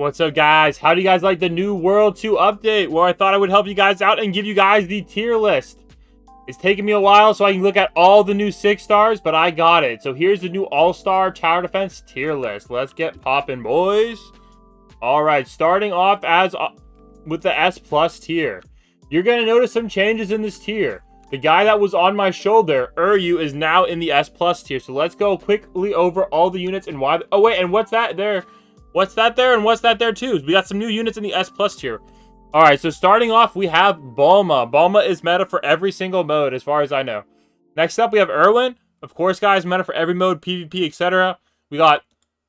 What's up, guys? How do you guys like the new World 2 update? Well, I thought I would help you guys out and give you guys the tier list. It's taken me a while so I can look at all the new 6 stars, but I got it. So here's the new All-Star Tower Defense tier list. Let's get popping, boys. Alright, starting off with the S Plus tier. You're going to notice some changes in this tier. The guy that was on my shoulder, Yuri, is now in the S Plus tier. So let's go quickly over all the units and why. Oh, wait, and what's that there? What's that there and what's that there too? We got some new units in the S Plus tier. Alright, so starting off, we have Bulma. Bulma is meta for every single mode, as far as I know. Next up, we have Erwin. Of course, guys, meta for every mode, PvP, etc. We got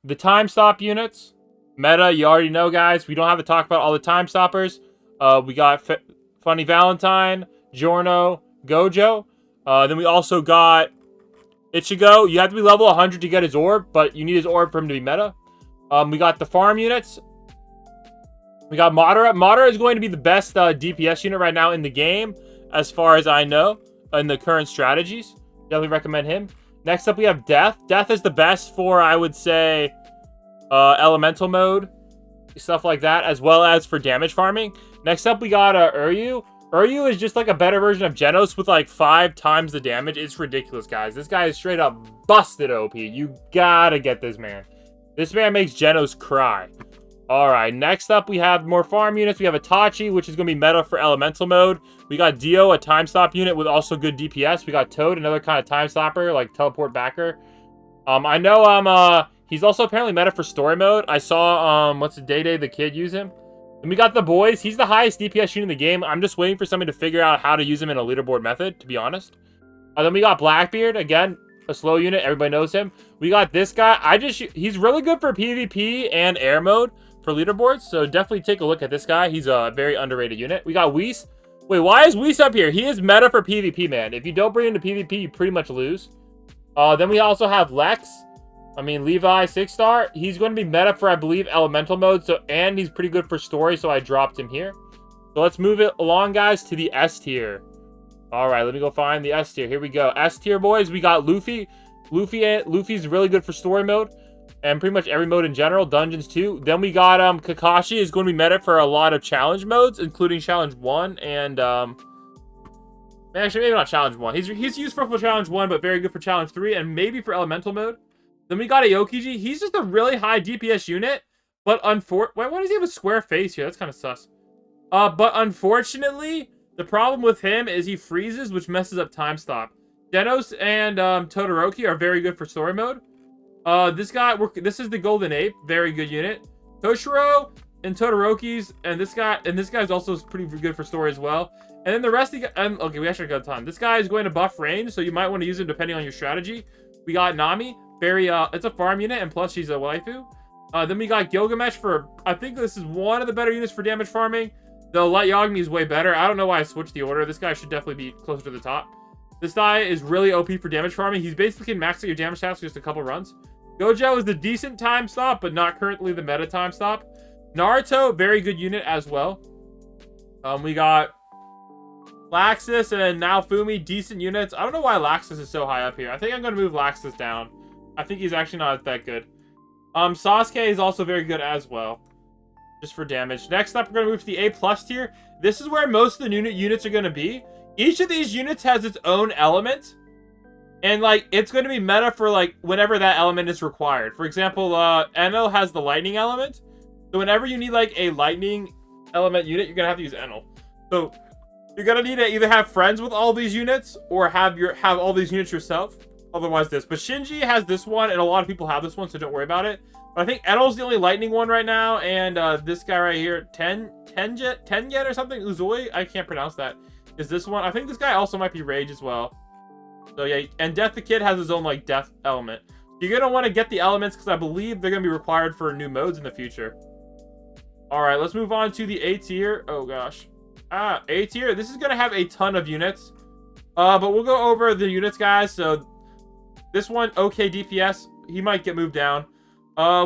the Time Stop units. Meta, you already know, guys. We don't have to talk about all the Time Stoppers. We got Funny Valentine, Giorno, Gojo. Then we also got Ichigo. You have to be level 100 to get his orb, but you need his orb for him to be meta. We got the farm units. We got Madara. Madara is going to be the best DPS unit right now in the game, as far as I know, in the current strategies. Definitely recommend him. Next up, we have Death. Death is the best for, I would say, elemental mode, stuff like that, as well as for damage farming. Next up, we got Uryu. Uryu is just like a better version of Genos with like 5 times the damage. It's ridiculous, guys. This guy is straight up busted OP. You gotta get this man. This man makes Genos cry. Alright, next up we have more farm units. We have Itachi, which is going to be meta for elemental mode. We got Dio, a time stop unit with also good DPS. We got Toad, another kind of time stopper, like teleport backer. I know he's also apparently meta for story mode. I saw what's the Day the kid use him. And we got the boys. He's the highest DPS unit in the game. I'm just waiting for someone to figure out how to use him in a leaderboard method, to be honest. Then we got Blackbeard, again, a slow unit. Everybody knows him. We got this guy. He's really good for PvP and air mode for leaderboards, so definitely take a look at this guy. He's a very underrated unit. We got Whis. Wait, why is Whis up here? He is meta for PvP, man. If you don't bring him to PvP, you pretty much lose. Then we also have Lex. Levi, 6-star. He's going to be meta for, I believe, elemental mode, and he's pretty good for story, so I dropped him here. So let's move it along, guys, to the S tier. Alright, let me go find the S tier. Here we go. S tier, boys. We got Luffy. Luffy's really good for story mode, and pretty much every mode in general, dungeons too. Then we got Kakashi is going to be meta for a lot of challenge modes, including challenge 1 and actually maybe not challenge 1. He's useful for challenge 1, but very good for challenge 3 and maybe for elemental mode. Then we got Aokiji. He's just a really high DPS unit, but why does he have a square face here? That's kind of sus. But unfortunately, the problem with him is he freezes, which messes up time stop. Genos and Todoroki are very good for story mode. This is the Golden Ape, very good unit. Toshiro and Todoroki's, and this guy's also pretty good for story as well. And then the rest of the okay, we actually got time. This guy is going to buff range, so you might want to use him depending on your strategy. We got Nami, it's a farm unit, and plus she's a waifu. Then we got Gilgamesh for, I think this is one of the better units for damage farming. The Light Yagami is way better. I don't know why I switched the order. This guy should definitely be closer to the top. This guy is really OP for damage farming. He's basically maxed out your damage stats for just a couple runs. Gojo is the decent time stop, but not currently the meta time stop. Naruto, very good unit as well. We got Laxus and Naofumi, decent units. I don't know why Laxus is so high up here. I think I'm going to move Laxus down. I think he's actually not that good. Sasuke is also very good as well, just for damage. Next up, we're going to move to the A+ tier. This is where most of the new units are going to be. Each of these units has its own element. And, it's going to be meta for, whenever that element is required. For example, Enel has the lightning element. So whenever you need, a lightning element unit, you're going to have to use Enel. So you're going to need to either have friends with all these units or have all these units yourself. Otherwise this. But Shinji has this one, and a lot of people have this one, so don't worry about it. But I think Enel's the only lightning one right now, and this guy right here, Tengen or something, Uzui, I can't pronounce that, is this one. I think this guy also might be Rage as well. So yeah, and Death the Kid has his own death element. You're going to want to get the elements because I believe they're going to be required for new modes in the future. Alright, let's move on to the A tier. Oh gosh. A tier. This is going to have a ton of units. But we'll go over the units, guys. So this one, okay DPS. He might get moved down.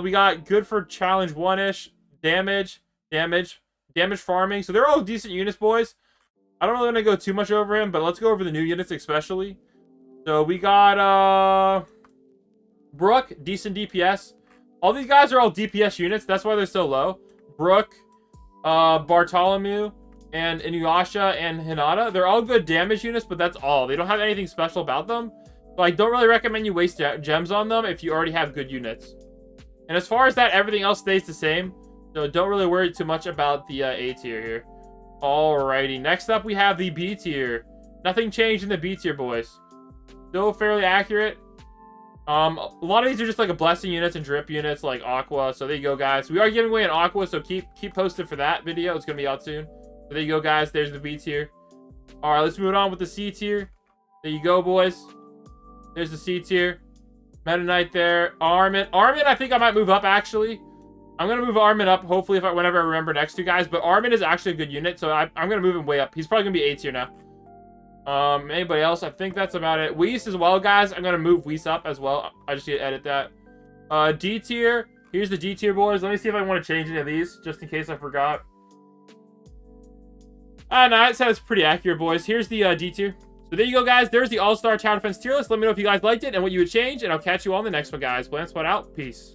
We got good for challenge 1-ish. Damage farming. So they're all decent units, boys. I don't really want to go too much over him, but let's go over the new units especially. So we got Brook, decent DPS. All these guys are all DPS units. That's why they're so low. Brook, Bartholomew, and Inuyasha and Hinata. They're all good damage units, but that's all. They don't have anything special about them. So I don't really recommend you waste gems on them if you already have good units. And as far as that, everything else stays the same. So don't really worry too much about the A tier here. Alrighty, next up we have the B tier. Nothing changed in the B tier, boys. Still fairly accurate. A lot of these are just like a blessing units and drip units like Aqua. So there you go, guys. We are giving away an Aqua, so keep posted for that video. It's gonna be out soon. So there you go, guys. There's the B tier. Alright, let's move on with the C tier. There you go, boys. There's the C tier. Meta Knight there. Armin, I think I might move up, actually. I'm going to move Armin up, hopefully, whenever I remember next to guys. But Armin is actually a good unit, so I'm going to move him way up. He's probably going to be A tier now. Anybody else? I think that's about it. Whis as well, guys. I'm going to move Whis up as well. I just need to edit that. D tier. Here's the D tier, boys. Let me see if I want to change any of these, just in case I forgot. No, it says pretty accurate, boys. Here's the D tier. So there you go, guys. There's the All-Star Tower Defense tier list. Let me know if you guys liked it and what you would change, and I'll catch you all in the next one, guys. Blanspot out. Peace.